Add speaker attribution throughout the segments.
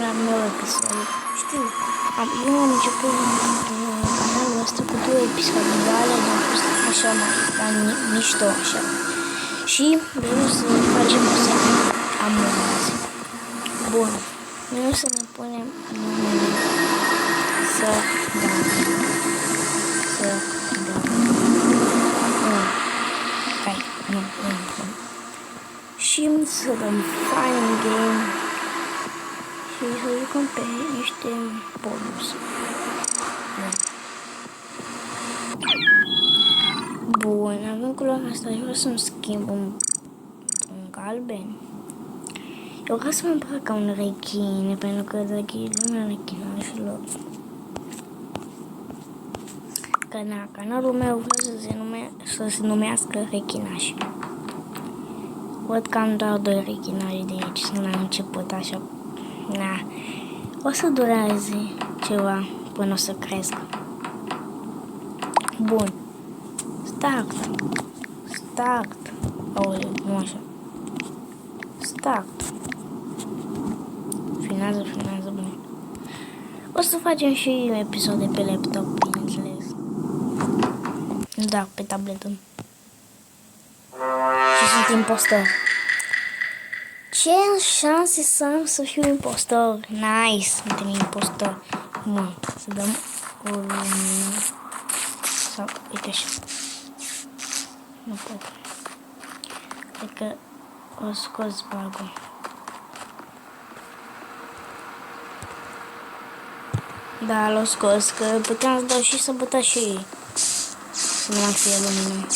Speaker 1: al meu episod. Știu, eu am început canalul ăsta cu 2 episoade, dar alea am pus așa mai mișto, așa. Și vreau să facem o serie Among Us. Bun, noi să ne punem numele să dăm. Hai, nu. Și să dăm Fine Game și să jucăm pe niște bonus. Bun, avem culoarea asta, eu vreau să-mi schimb un galben. Eu vreau să mă îmbrac ca un rechine, pentru că dacă e lumea rechinașilor. Că na, canalul meu vreau să se numească Rechinași. Văd că am doar 2 rechinași de aici, sunt la început, așa. Na, o să dureze ceva până o să cresc. Bun. Start. Aoleu, nu așa. Start. Finează, bun. O să facem și episoade pe laptop, bineînțeles. Da, pe tabletă. Și sunt impostor. Ce șanse să am să fiu impostor? Nice, suntem impostor. Bun, să dăm o lumină. Sau, uite așa. Nu pot. Cred că o scos bug-ul. Da, l-o scos, că puteam să dau și să băta și ei. Să nu mai fie lumină.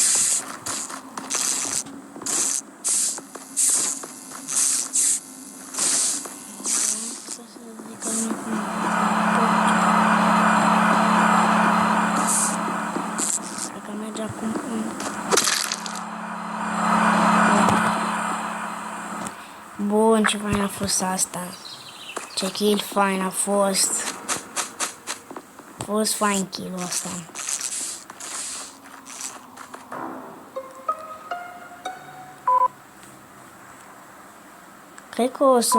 Speaker 1: Dacă merge acum Bun, ce fain a fost asta. Ce kill fain a fost. A fost fain kill-ul ăsta. Cred că o să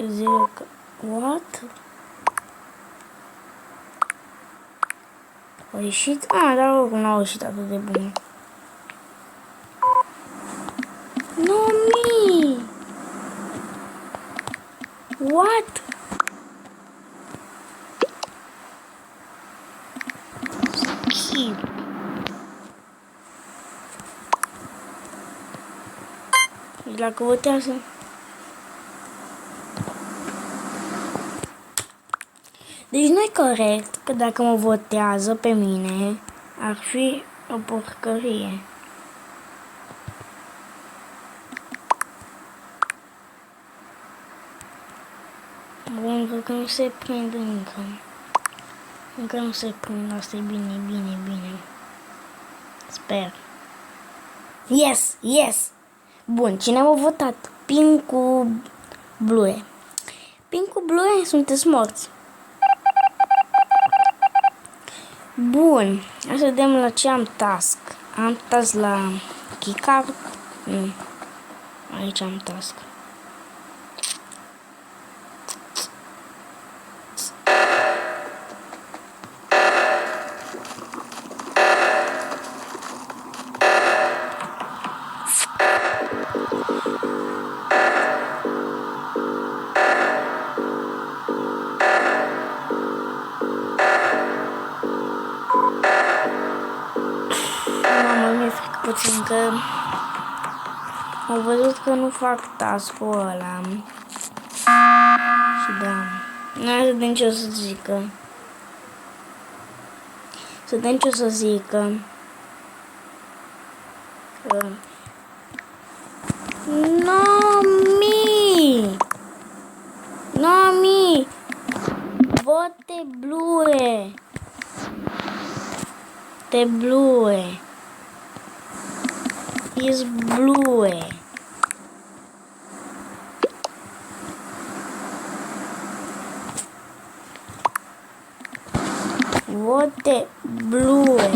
Speaker 1: zic că... What? A ieșit? Ah, dar oricum n-a ieșit atât de bun. No, me! What? Skip. Deci dacă votează... Deci nu e corect că dacă mă votează pe mine, ar fi o porcărie. Bun, cred că nu se prinde încă. Încă nu se prinde, asta e bine. Sper. Yes! Bun, cine m-a votat? Pink cu Blue. Pink cu Blue, sunteți morți. Bun, hai să vedem la ce am task. Am task la keycard. Nu. Aici am task. Puțin că am văzut că nu fac task-ul ăla. Și da. N-ai să vedem ce o să zică. Să vedem ce o să zică. No-mi! Vote Blue! Te Blue! Is Blue. Vote Blue.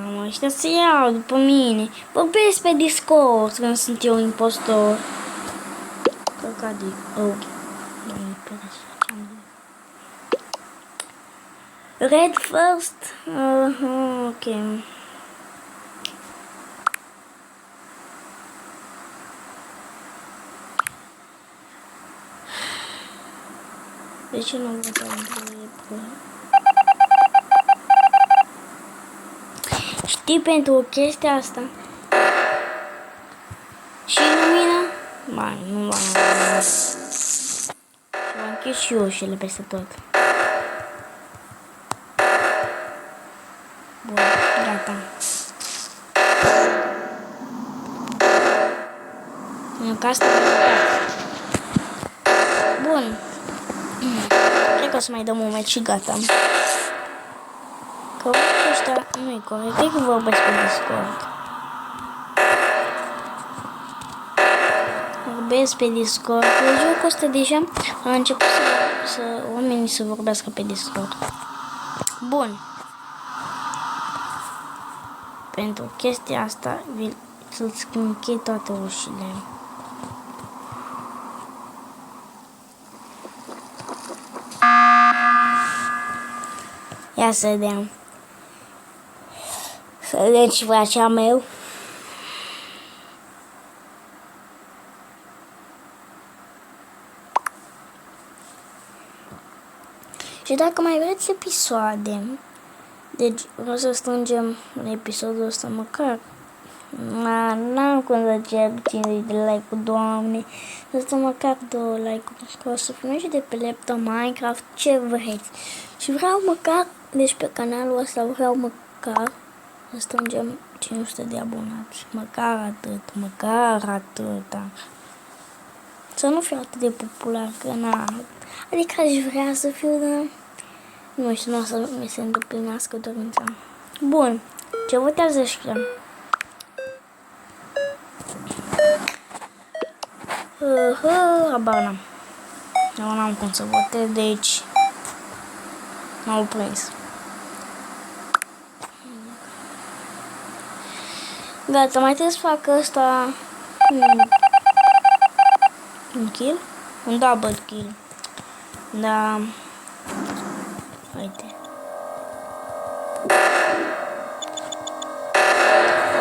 Speaker 1: Mamă, ăștia se iau după mine. Vorbesc pe Discord când sunt eu impostor. Căcat de... Oh. Red first. Ok. De ce nu votăm pe... Știi pentru chestia asta? Și lumina? Ba, nu m-am închis și ușile peste tot. Bun, gata. Nu, că asta bun. Cred că o să mai dăm un meci și gata. Că ăștia nu-i corect. Cred că vorbesc pe Discord. Vorbesc pe Discord. Pe jocul ăsta deja a început să oamenii să vorbească pe Discord. Bun. Pentru chestia asta să-ți închei toate ușile. Ia să vedem. Să vedem ce facea meu. Și dacă mai vreți episoade, deci vreau să strângem la episodul ăsta măcar. N-am cum să cer 50 de like-uri, Doamne. Să măcar 2 like-uri. Că o să primești de pe laptop Minecraft ce vreți. Și vreau măcar, deci pe canalul ăsta vreau măcar să strângem 500 de abonați. Măcar atât, măcar atâta. Să nu fiu atât de popular, că na. Adică aș vrea să fiu, dar nu știu, nu o să mi se îndeplinească dorința. Bun, ce votează ăștia? Habar n-am. Eu n-am cum să votez, deci m-au prins. Gata, mai trebuie să fac ăsta un kill? Un double kill. Da. Uite.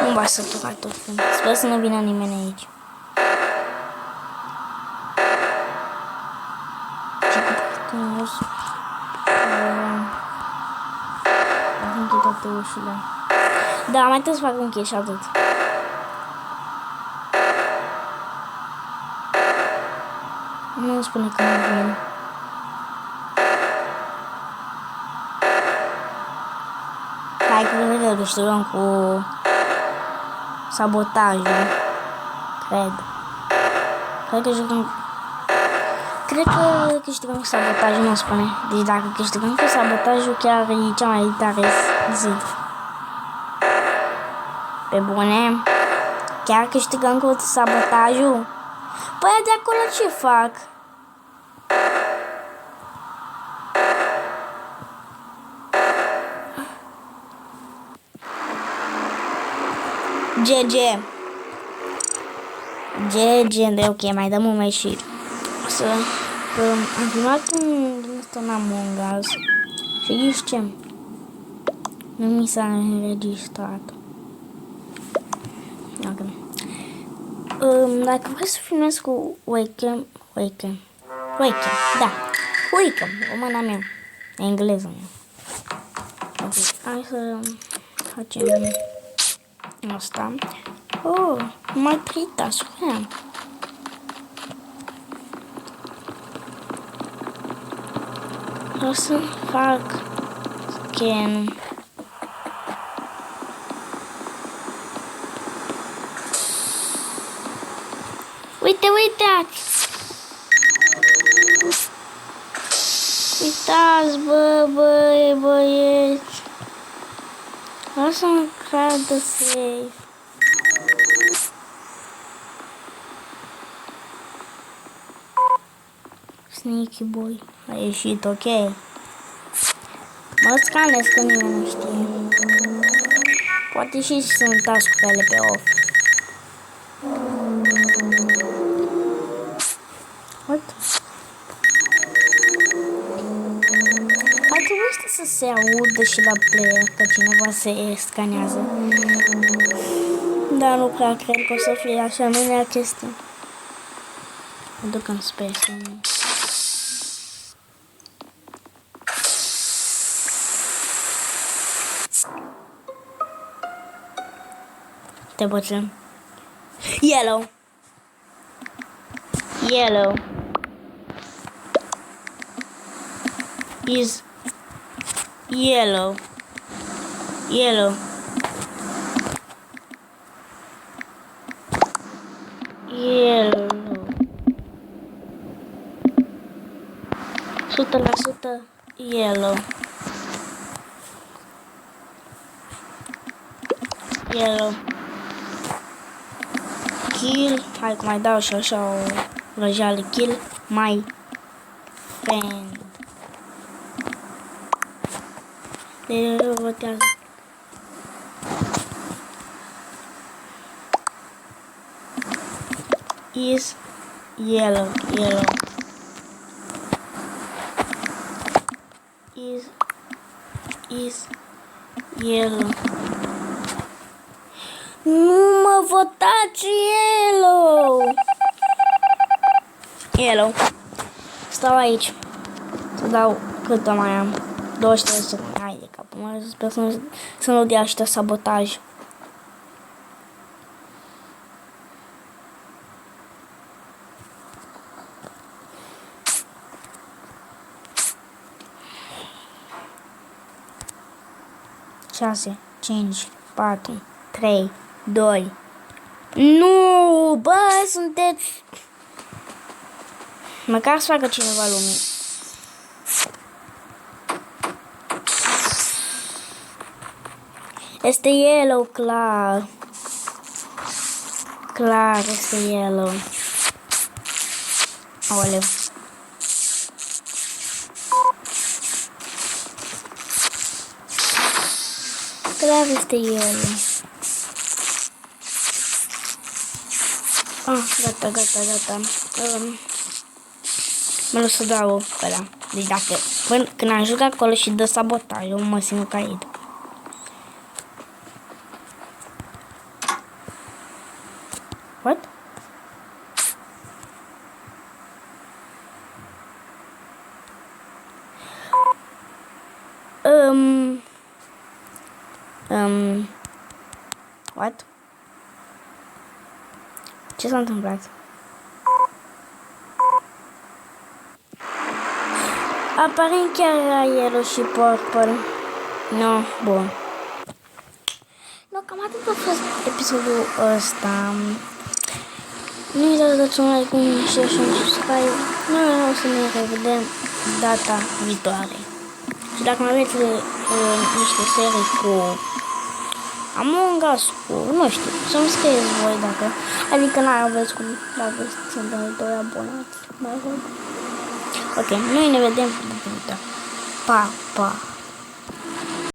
Speaker 1: Nu va să toca tot când. Sper să nu vină nimeni aici. Am încheiat toate ușile. Da, mai trebuie să fac un kill și atât. Nu spune că nu vin. Hai că câștigăm cu sabotajul. Cred că jucăm. Cred că câștigăm cu sabotajul, nu spune. Deci dacă câștigăm cu sabotajul, chiar e cea mai tare zi. Pe bune? Chiar câștigăm cu sabotajul? Păi de acolo ce fac? GG. GG, de ok, mai dăm un mai și să... Am filmat un din ăsta în Among Us și știți ce? Nu mi s-a înregistrat. Dacă vreți să filmez cu webcam, da, webcam, româna mea, engleză mea. Ok, hai să facem asta. Oh, Matrita, spuneam. O să fac scan. Uite, uitați! Uitați, băieți! O să-mi cadă safe. Sneaky boy. A ieșit, ok. Mă scanez că nimeni nu știe. Poate și sunt task-urile pe off. What? Ar trebui să se audă și la player că cineva se scanează. Dar nu prea cred că o să fie așa, nu e chestie. Mă duc în space. Te bățăm. Yellow. Yellow. Is yellow. Yellow. Yellow. 100% yellow. Yellow. Kill. Hai că mai dau și așa o răjeală. Kill my friend. Le votează. Is yellow. Yellow. Is yellow. Nu mă votați yellow. Yellow. Stau aici. Să dau cât mai am. 23 secunde. Hai de capul meu. Sper să nu dea ăștia sabotaj. Șase, 5, 4, 3, 2. Nu, bă, sunteți... Măcar să facă cineva lumii. Este yellow, clar. Clar, este yellow. Aoleu. Clar este yellow. Ah, gata. Mă lăs să dau pe ăla. Deci dacă, când ajung acolo și dă sabotaj, eu mă simt caid. What? What? Ce s-a întâmplat? Aparent chiar era yellow și purple. No, bun. No, cam atât a fost episodul ăsta. Nu uitați să dați un like, un share și un subscribe. Noi o să ne revedem data viitoare. Și dacă mai aveți niște serii cu Among Us, cu, nu știu, să-mi scrieți voi dacă, adică n-ai aveți cum, dacă sunt doi abonați, mai rog. Ok, noi ne vedem data viitoare. Pa, pa!